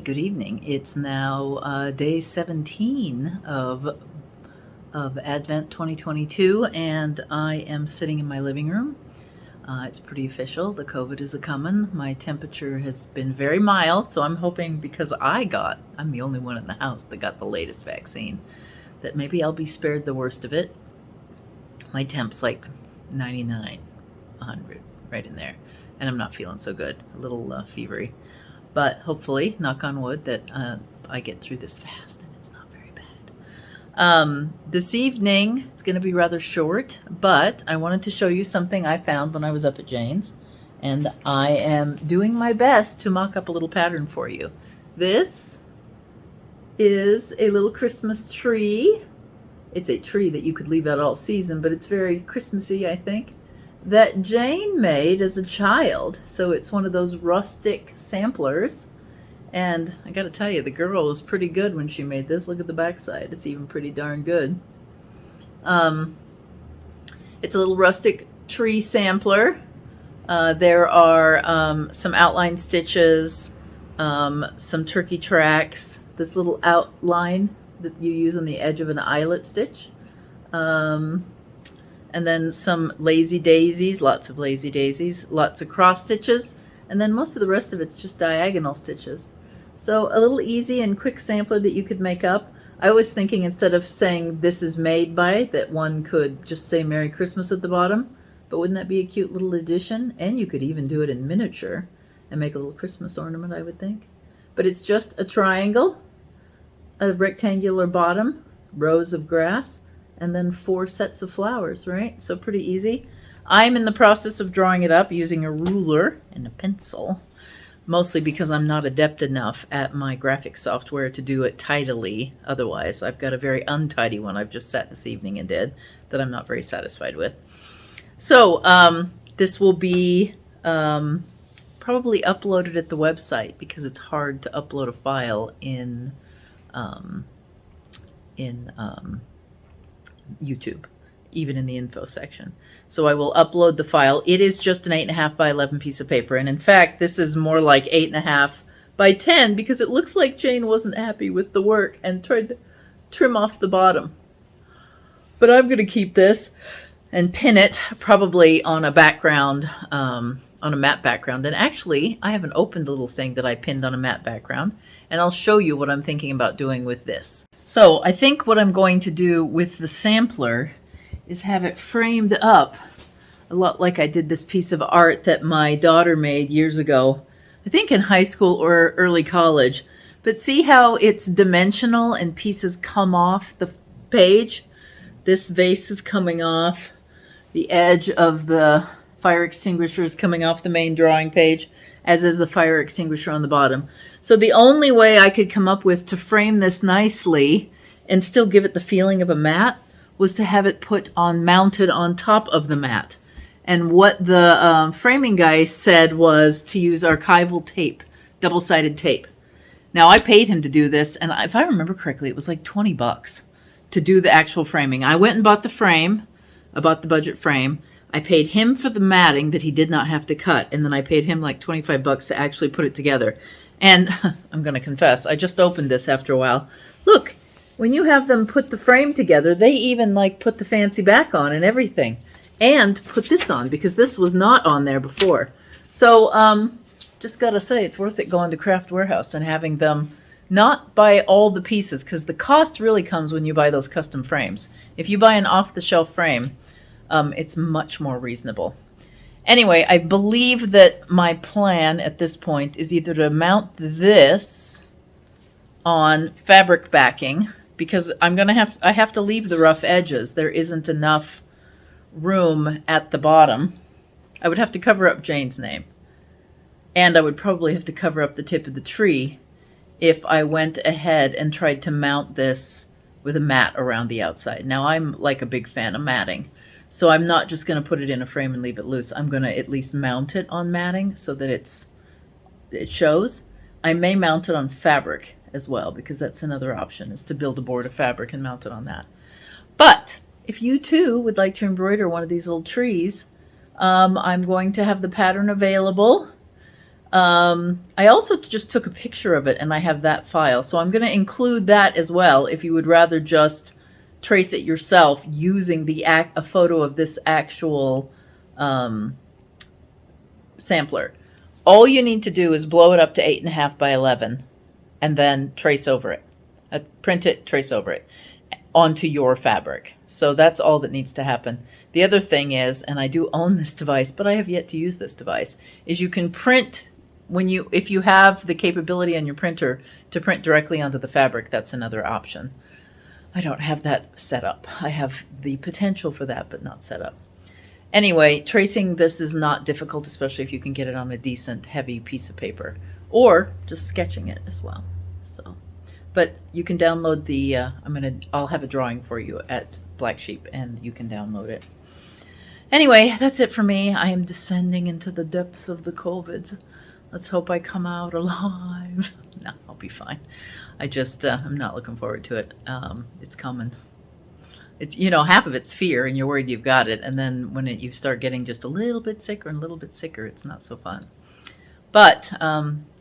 good evening. It's now day 17 of Advent 2022, and I am sitting in my living room. It's pretty official. The COVID is a-comin'. My temperature has been very mild, so I'm hoping because I'm the only one in the house that got the latest vaccine, that maybe I'll be spared the worst of it. My temp's like 99, 100, right in there, and I'm not feeling so good, a little fevery. But hopefully, knock on wood, that I get through this fast and it's not very bad. This evening, it's going to be rather short, but I wanted to show you something I found when I was up at Jane's. And I am doing my best to mock up a little pattern for you. This is a little Christmas tree. It's a tree that you could leave out all season, but it's very Christmassy, I think, that Jane made as a child. So it's one of those rustic samplers. And I gotta tell you, the girl was pretty good when she made this. Look at the backside. It's even pretty darn good. It's a little rustic tree sampler. There are some outline stitches, some turkey tracks, this little outline that you use on the edge of an eyelet stitch. And then some lazy daisies, lots of lazy daisies, lots of cross stitches, and then most of the rest of it's just diagonal stitches. So a little easy and quick sampler that you could make up. I was thinking, instead of saying this is made by, that one could just say Merry Christmas at the bottom, but wouldn't that be a cute little addition? And you could even do it in miniature and make a little Christmas ornament, I would think. But it's just a triangle, a rectangular bottom, rows of grass, and then 4 sets of flowers, right? So pretty easy. I'm in the process of drawing it up using a ruler and a pencil, mostly because I'm not adept enough at my graphic software to do it tidily. Otherwise, I've got a very untidy one I've just sat this evening and did that I'm not very satisfied with. So this will be probably uploaded at the website, because it's hard to upload a file in YouTube, even in the info section. So I will upload the file. It is just an 8.5 by 11 piece of paper. And in fact, this is more like 8.5 by 10, because it looks like Jane wasn't happy with the work and tried to trim off the bottom. But I'm going to keep this and pin it probably on a background, on a matte background. And actually, I haven't opened the little thing that I pinned on a matte background, and I'll show you what I'm thinking about doing with this. So I think what I'm going to do with the sampler is have it framed up a lot like I did this piece of art that my daughter made years ago, I think in high school or early college. But see how it's dimensional and pieces come off the page? This vase is coming off. The edge of the fire extinguisher is coming off the main drawing page, as is the fire extinguisher on the bottom. So the only way I could come up with to frame this nicely and still give it the feeling of a mat was to have it mounted on top of the mat. And what the framing guy said was to use archival tape, double-sided tape. Now, I paid him to do this, and if I remember correctly, it was like $20 to do the actual framing. I went and bought the frame, I bought the budget frame. I paid him for the matting that he did not have to cut, and then I paid him like $25 to actually put it together. And I'm going to confess, I just opened this after a while. Look, when you have them put the frame together, they even like put the fancy back on and everything. And put this on, because this was not on there before. So just got to say, it's worth it going to Craft Warehouse and having them not buy all the pieces, because the cost really comes when you buy those custom frames. If you buy an off-the-shelf frame, it's much more reasonable. Anyway, I believe that my plan at this point is either to mount this on fabric backing, because I have to leave the rough edges. There isn't enough room at the bottom. I would have to cover up Jane's name, and I would probably have to cover up the tip of the tree if I went ahead and tried to mount this with a mat around the outside. Now, I'm like a big fan of matting, so I'm not just going to put it in a frame and leave it loose. I'm going to at least mount it on matting so that it shows. I may mount it on fabric as well, because that's another option, is to build a board of fabric and mount it on that. But if you too would like to embroider one of these little trees, I'm going to have the pattern available I also just took a picture of it, and I have that file. So I'm going to include that as well if you would rather just trace it yourself using a photo of this actual sampler. All you need to do is blow it up to 8.5 by 11 and then trace over it. Print it, trace over it onto your fabric. So that's all that needs to happen. The other thing is, and I do own this device, but I have yet to use this device, is you can print if you have the capability on your printer to print directly onto the fabric. That's another option. I don't have that set up. I have the potential for that, but not set up. Anyway, tracing this is not difficult, especially if you can get it on a decent heavy piece of paper, or just sketching it as well. So, but you can download the, I'll have a drawing for you at Black Sheep, and you can download it. Anyway, that's it for me. I am descending into the depths of the COVID. Let's hope I come out alive. No, I'll be fine. I just, I'm not looking forward to it. It's coming. It's, half of it's fear, and you're worried you've got it. And then when you start getting just a little bit sicker and a little bit sicker, it's not so fun. But,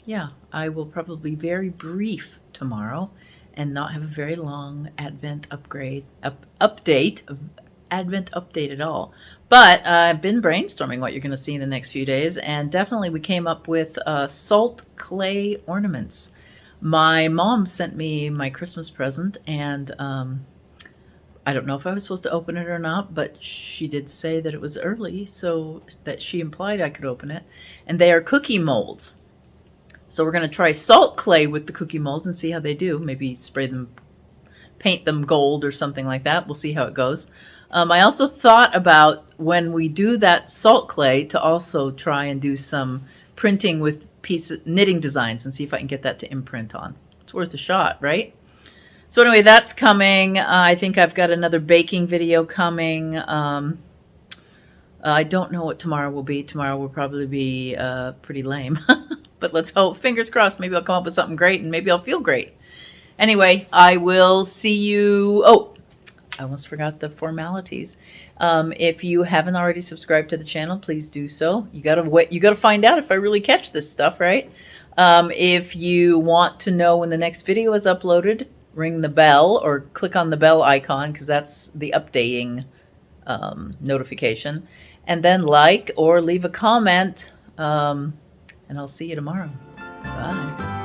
yeah, I will probably be very brief tomorrow and not have a very long Advent update at all. But I've been brainstorming what you're going to see in the next few days, and definitely we came up with salt clay ornaments. My mom sent me my Christmas present, and I don't know if I was supposed to open it or not, but she did say that it was early, so that she implied I could open it. And they are cookie molds. So we're going to try salt clay with the cookie molds and see how they do. Maybe spray them, paint them gold or something like that. We'll see how it goes. I also thought about when we do that salt clay to also try and do some printing with knitting designs and see if I can get that to imprint on. It's worth a shot, right? So anyway, that's coming. I think I've got another baking video coming. I don't know what tomorrow will be. Tomorrow will probably be pretty lame. But let's hope, fingers crossed, maybe I'll come up with something great and maybe I'll feel great. Anyway, I will see you. Oh, I almost forgot the formalities. If you haven't already subscribed to the channel, please do so. You gotta wait. You gotta find out if I really catch this stuff, right? If you want to know when the next video is uploaded, ring the bell or click on the bell icon, because that's the updating notification. And then like or leave a comment. And I'll see you tomorrow. Bye.